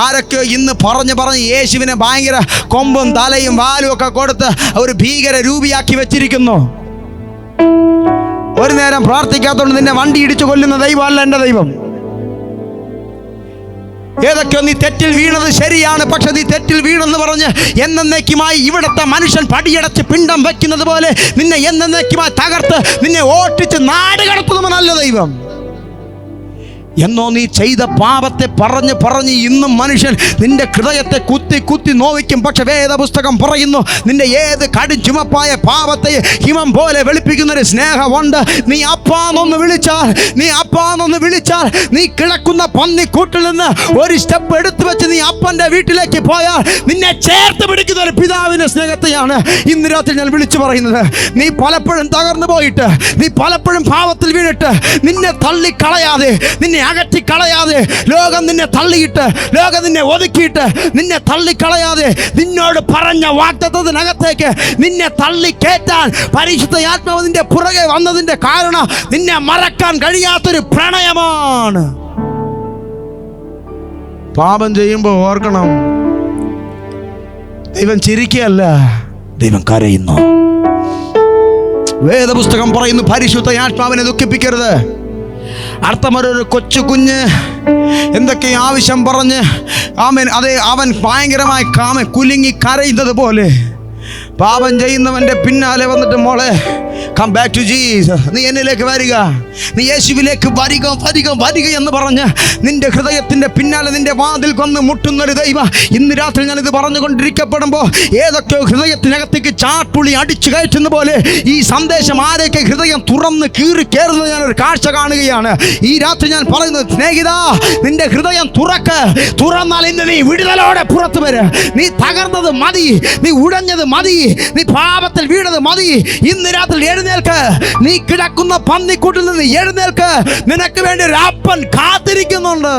ആരൊക്കെയോ ഇന്ന് പറഞ്ഞ് യേശുവിനെ ഭയങ്കര കൊമ്പും തലയും വാലും ഒക്കെ കൊടുത്ത് ഒരു ഭീകര രൂപിയാക്കി വെച്ചിരിക്കുന്നു. ഒരു നേരം പ്രാർത്ഥിക്കാത്തതുകൊണ്ട് നിന്നെ വണ്ടി ഇടിച്ചു കൊല്ലുന്ന ദൈവമല്ല എൻ്റെ ദൈവം. ഏതൊക്കെയോ നീ തെറ്റിൽ വീണത് ശരിയാണ്, പക്ഷെ നീ തെറ്റിൽ വീണെന്ന് പറഞ്ഞ് എന്നേക്കുമായി ഇവിടുത്തെ മനുഷ്യൻ പടിയടച്ച് പിണ്ടം വെക്കുന്നത് പോലെ നിന്നെ എന്നേക്കുമായി തകർത്ത് നിന്നെ ഓട്ടിച്ച് നാട് കടത്തുന്നവനല്ല ദൈവം. എന്നോ നീ ചെയ്ത പാപത്തെ പറഞ്ഞ് ഇന്നും മനുഷ്യൻ നിന്റെ ഹൃദയത്തെ കുത്തി നോവിക്കും. പക്ഷെ വേദപുസ്തകം പറയുന്നു, നിന്റെ ഏത് കടും ചുമപ്പായ പാപത്തെ ഹിമം പോലെ വെളുപ്പിക്കുന്നൊരു സ്നേഹമുണ്ട്. നീ അപ്പാന്നൊന്ന് വിളിച്ചാൽ നീ കിടക്കുന്ന പന്നിക്കൂട്ടിൽ നിന്ന് ഒരു സ്റ്റെപ്പ് എടുത്തു വെച്ച് നീ അപ്പൻ്റെ വീട്ടിലേക്ക് പോയാൽ നിന്നെ ചേർത്ത് പിടിക്കുന്ന ഒരു പിതാവിൻ്റെ സ്നേഹത്തെയാണ് ഇന്ന് രാത്രി ഞാൻ വിളിച്ചു പറയുന്നത്. നീ പലപ്പോഴും തകർന്നു പോയിട്ട്, നീ പലപ്പോഴും പാപത്തിൽ വീണിട്ട് നിന്നെ തള്ളിക്കളയാതെ, നിന്നെ അകറ്റിക്കളയാതെ, ലോകം നിന്നെ തള്ളിയിട്ട്, ലോകം നിന്നെ ഒതുക്കിയിട്ട് നിന്നെ തള്ളിക്കളയാതെ നിന്നോട് പറഞ്ഞ വാഗ്ദത്തത്തിനകത്തേക്ക് നിന്നെ തള്ളിക്കേറ്റാൻ പരിശുദ്ധ ആത്മാവ് നിന്റെ പുറകെ വന്നതിന്റെ കാരണം നിന്നെ മറക്കാൻ കഴിയാത്തൊരു പ്രണയമാണ്. പാപം ചെയ്യുമ്പോൾ ഓർക്കണം, ദൈവം ചിരിക്കുകയല്ല, ദൈവം കരയുന്നു. വേദപുസ്തകം പറയുന്നു, പരിശുദ്ധ ആത്മാവിനെ ദുഃഖിപ്പിക്കരുത്. അർത്ഥമൊരു കൊച്ചു കുഞ്ഞ് എന്തൊക്കെ ആവശ്യം പറഞ്ഞ് അവൻ ഭയങ്കരമായി കുലുങ്ങി കരയുന്നത് പോലെ പാപം ചെയ്യുന്നവൻ്റെ പിന്നാലെ വന്നിട്ട്, മോളെ കം ബാക്ക് ടു ജീസസ്, നീ എന്നിലേക്ക് വരിക, നീ യേശുവിലേക്ക് വരിക എന്ന് പറഞ്ഞ് നിന്റെ ഹൃദയത്തിൻ്റെ പിന്നാലെ നിന്റെ വാതിൽ കൊന്ന് മുട്ടുന്നൊരു ദൈവം ഇന്ന് രാത്രി ഞാനിത് പറഞ്ഞുകൊണ്ടിരിക്കപ്പെടുമ്പോൾ ഏതൊക്കെയോ ഹൃദയത്തിനകത്തേക്ക് ചാട്ടുളി അടിച്ചു കയറ്റുന്ന പോലെ ഈ സന്ദേശം ആരൊക്കെ ഹൃദയം തുറന്ന് കീറി കയറുന്നത് ഞാനൊരു കാഴ്ച കാണുകയാണ്. ഈ രാത്രി ഞാൻ പറയുന്നത്, സ്നേഹിതാ, നിന്റെ ഹൃദയം തുറന്നാൽ ഇന്ന് നീ വിടുതലോടെ പുറത്തു വരും. നീ തകർന്നത് മതി, നീ ഉടഞ്ഞത് മതി, നീ പാപത്തിൽ വീണത് മതി. ഇന്ന് രാത്രി എഴുന്നേൽക്ക്, നീ കിടക്കുന്ന പന്നിക്കൂട്ടിൽ നിന്ന് എഴുന്നേൽക്ക്. നിനക്ക് വേണ്ടി ഒരു അപ്പൻ കാത്തിരിക്കുന്നുണ്ട്.